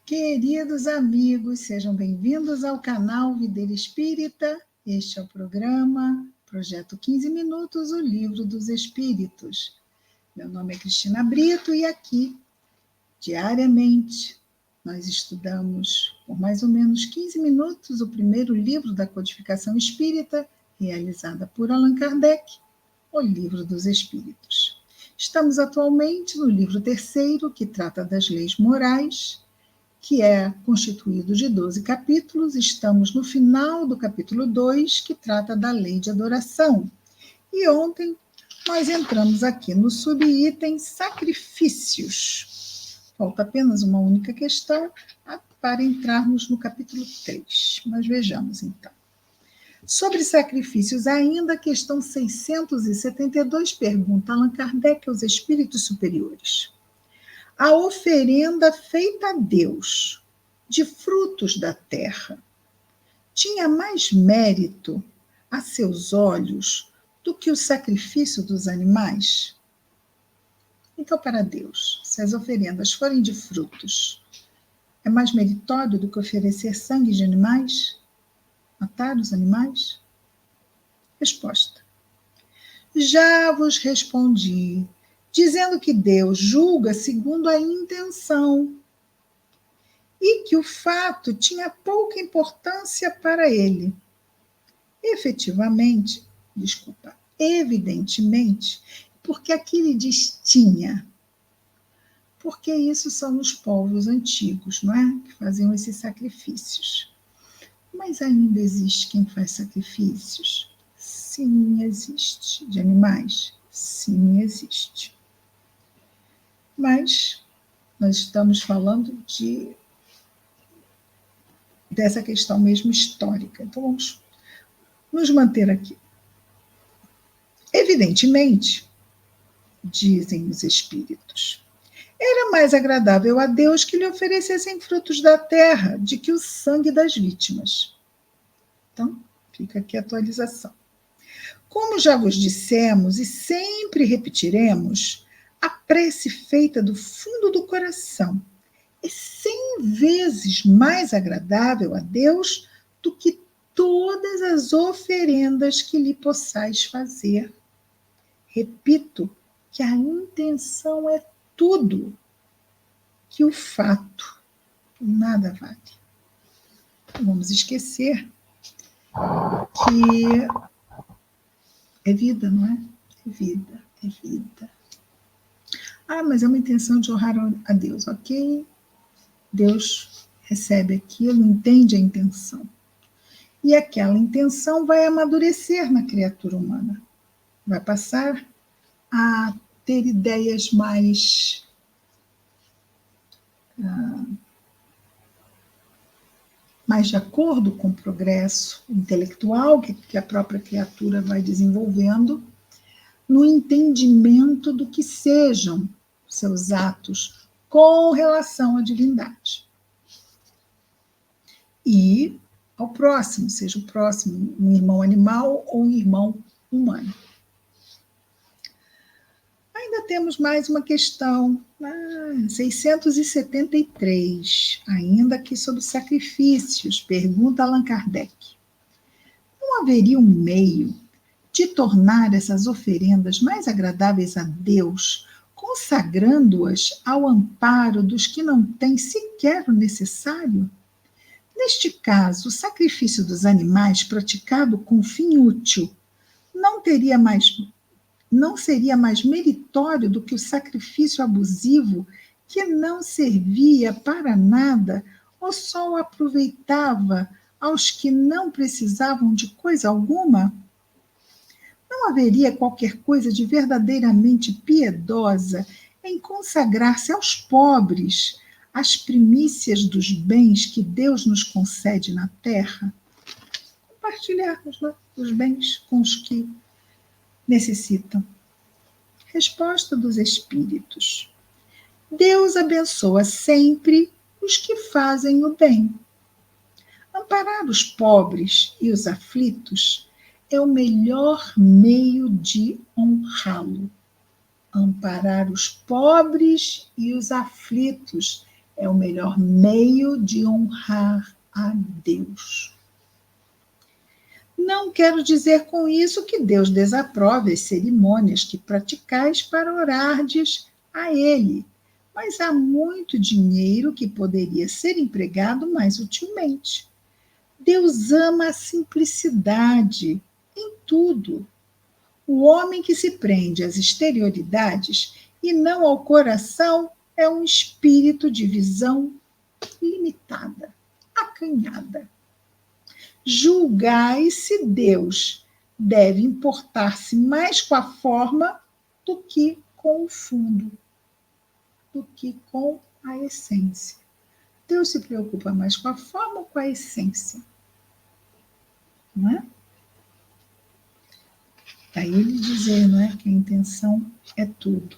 Queridos amigos, sejam bem-vindos ao canal Videira Espírita. Este é o programa Projeto 15 Minutos, o Livro dos Espíritos. Meu nome é Cristina Brito e aqui, diariamente, nós estudamos por mais ou menos 15 minutos o primeiro livro da codificação espírita, realizada por Allan Kardec, o Livro dos Espíritos. Estamos atualmente no livro terceiro, que trata das leis morais, que é constituído de 12 capítulos. Estamos no final do capítulo 2, que trata da lei de adoração. E ontem nós entramos aqui no subitem sacrifícios. Falta apenas uma única questão para entrarmos no capítulo 3. Mas vejamos então. Sobre sacrifícios ainda, a questão 672 pergunta Allan Kardec aos espíritos superiores: a oferenda feita a Deus de frutos da terra tinha mais mérito a seus olhos do que o sacrifício dos animais? Então, para Deus, se as oferendas forem de frutos, é mais meritório do que oferecer sangue de animais? Matar os animais? Resposta: já vos respondi, dizendo que Deus julga segundo a intenção e que o fato tinha pouca importância para ele. Evidentemente, porque aqui ele diz tinha, porque isso são os povos antigos, não é? Que faziam esses sacrifícios. Mas ainda existe quem faz sacrifícios? Sim, existe. De animais? Sim, existe. Mas nós estamos falando dessa questão mesmo histórica. Então, vamos nos manter aqui. Evidentemente, dizem os espíritos, era mais agradável a Deus que lhe oferecessem frutos da terra do que o sangue das vítimas. Então, fica aqui a atualização. Como já vos dissemos e sempre repetiremos, a prece feita do fundo do coração é 100 vezes mais agradável a Deus do que todas as oferendas que lhe possais fazer. Repito que a intenção é tudo, que o fato nada vale. Não vamos esquecer que é vida, não é? É vida, é vida. Ah, mas é uma intenção de honrar a Deus, ok? Deus recebe aquilo, entende a intenção. E aquela intenção vai amadurecer na criatura humana. Vai passar a ter ideias mais de acordo com o progresso intelectual que a própria criatura vai desenvolvendo, no entendimento do que sejam seus atos com relação à divindade. E ao próximo, seja o próximo um irmão animal ou um irmão humano. Ainda temos mais uma questão, 673, ainda aqui sobre sacrifícios, pergunta Allan Kardec. Não haveria um meio de tornar essas oferendas mais agradáveis a Deus, consagrando-as ao amparo dos que não têm sequer o necessário? Neste caso, o sacrifício dos animais praticado com fim útil não seria mais meritório do que o sacrifício abusivo que não servia para nada ou só aproveitava aos que não precisavam de coisa alguma? Não haveria qualquer coisa de verdadeiramente piedosa em consagrar-se aos pobres as primícias dos bens que Deus nos concede na terra? Compartilharmos os bens com os que necessitam. Resposta dos espíritos: Deus abençoa sempre os que fazem o bem. Amparar os pobres e os aflitos é o melhor meio de honrá-lo. Amparar os pobres e os aflitos é o melhor meio de honrar a Deus. Não quero dizer com isso que Deus desaprove as cerimônias que praticais para orardes a Ele, mas há muito dinheiro que poderia ser empregado mais utilmente. Deus ama a simplicidade em tudo. O homem que se prende às exterioridades e não ao coração é um espírito de visão limitada, acanhada. Julgai se Deus deve importar-se mais com a forma do que com o fundo, do que com a essência. Deus se preocupa mais com a forma ou com a essência? Não é? Daí ele dizer, não é, que a intenção é tudo,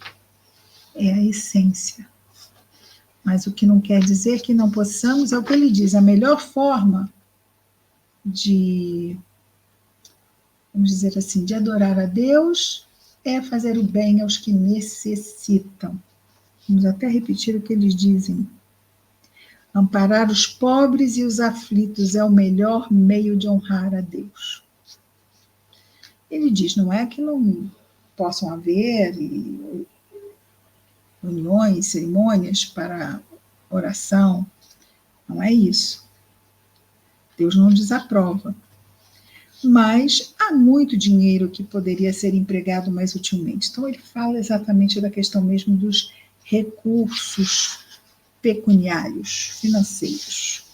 é a essência. Mas o que não quer dizer que não possamos, é o que ele diz, a melhor forma de, vamos dizer assim, de adorar a Deus é fazer o bem aos que necessitam. Vamos até repetir o que eles dizem. Amparar os pobres e os aflitos é o melhor meio de honrar a Deus. Ele diz, não é que não possam haver reuniões, cerimônias para oração, não é isso. Deus não desaprova. Mas há muito dinheiro que poderia ser empregado mais utilmente. Então, ele fala exatamente da questão mesmo dos recursos pecuniários, financeiros.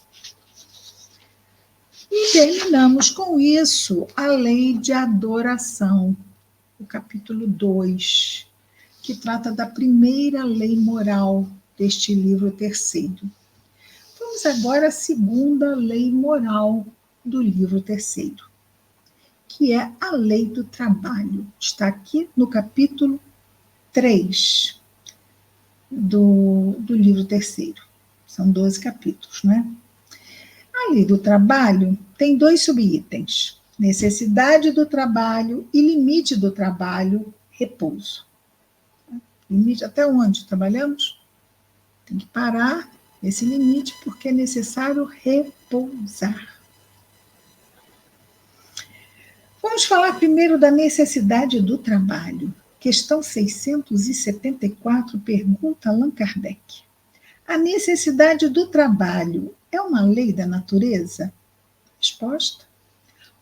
E terminamos com isso a lei de adoração, o capítulo 2, que trata da primeira lei moral deste livro terceiro. Vamos agora à segunda lei moral do livro terceiro, que é a lei do trabalho. Está aqui no capítulo 3 do livro terceiro. São 12 capítulos, né? A lei do trabalho tem 2 subitens: necessidade do trabalho e limite do trabalho, repouso. Limite até onde trabalhamos? Tem que parar esse limite porque é necessário repousar. Vamos falar primeiro da necessidade do trabalho. Questão 674, pergunta Allan Kardec. A necessidade do trabalho é uma lei da natureza? Resposta: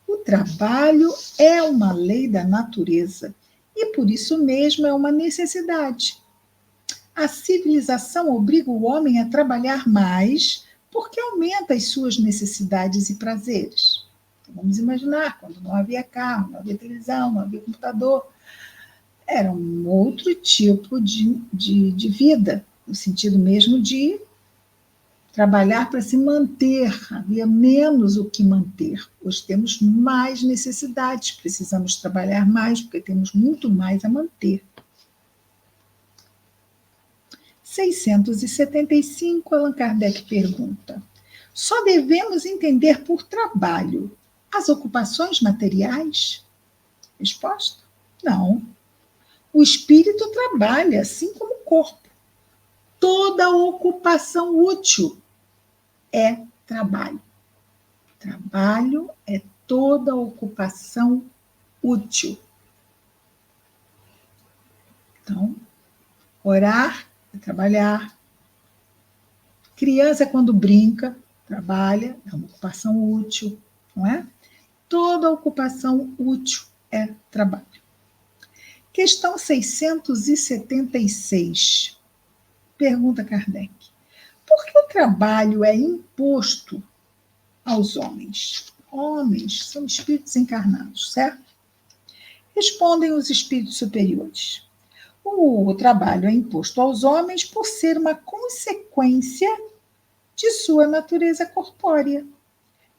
o trabalho é uma lei da natureza e por isso mesmo é uma necessidade. A civilização obriga o homem a trabalhar mais porque aumenta as suas necessidades e prazeres. Então, vamos imaginar, quando não havia carro, não havia televisão, não havia computador, era um outro tipo de vida, no sentido mesmo de trabalhar para se manter, havia menos o que manter. Hoje temos mais necessidades, precisamos trabalhar mais, porque temos muito mais a manter. 675, Allan Kardec pergunta: só devemos entender por trabalho as ocupações materiais? Resposta: não. O espírito trabalha, assim como o corpo. Toda ocupação útil é trabalho. Trabalho é toda ocupação útil. Então, orar é trabalhar. Criança, quando brinca, trabalha, é uma ocupação útil, não é? Toda ocupação útil é trabalho. Questão 676. Pergunta Kardec: por que o trabalho é imposto aos homens? Homens são espíritos encarnados, certo? Respondem os espíritos superiores: o trabalho é imposto aos homens por ser uma consequência de sua natureza corpórea.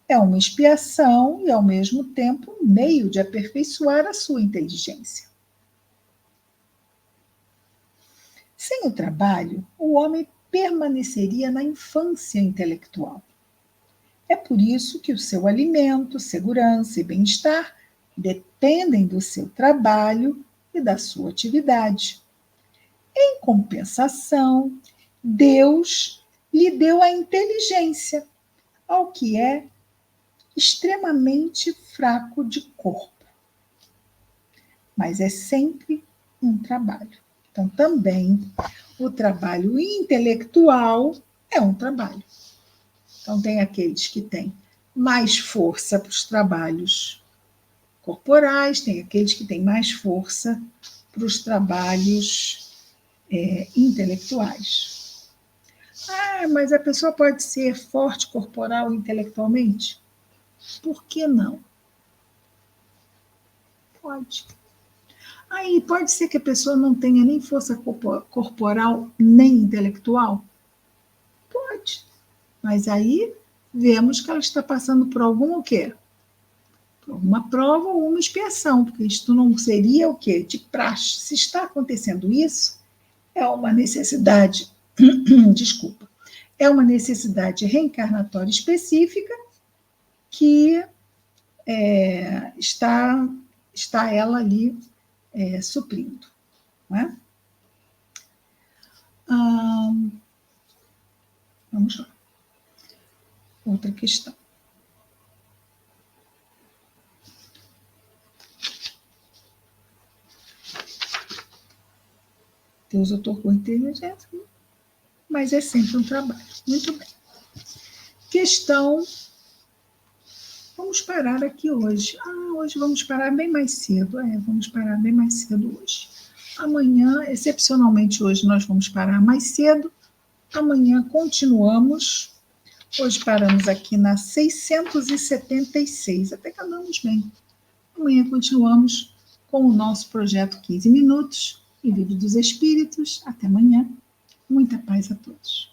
É uma expiação e, ao mesmo tempo, um meio de aperfeiçoar a sua inteligência. Sem o trabalho, o homem permaneceria na infância intelectual. É por isso que o seu alimento, segurança e bem-estar dependem do seu trabalho e da sua atividade. Em compensação, Deus lhe deu a inteligência, ao que é extremamente fraco de corpo. Mas é sempre um trabalho. Então, também, o trabalho intelectual é um trabalho. Então, tem aqueles que têm mais força para os trabalhos corporais, tem aqueles que têm mais força para os trabalhos intelectuais. Ah, mas a pessoa pode ser forte corporal e intelectualmente? Por que não? Pode. Aí pode ser que a pessoa não tenha nem força corporal nem intelectual? Pode. Mas aí vemos que ela está passando por algum o quê? Por uma prova ou uma expiação, porque isto não seria o quê? De praxe. Se está acontecendo isso, é uma necessidade, desculpa, é uma necessidade reencarnatória específica que está ela ali suprindo. Não é? Vamos lá. Outra questão. Deus otorgou inteligência, mas é sempre um trabalho. Muito bem. Questão. Vamos parar aqui hoje. Hoje vamos parar bem mais cedo. Vamos parar bem mais cedo hoje. Amanhã, excepcionalmente hoje, nós vamos parar mais cedo. Amanhã continuamos. Hoje paramos aqui na 676. Até que andamos bem. Amanhã continuamos com o nosso projeto 15 Minutos e Livro dos Espíritos. Até amanhã. Muita paz a todos.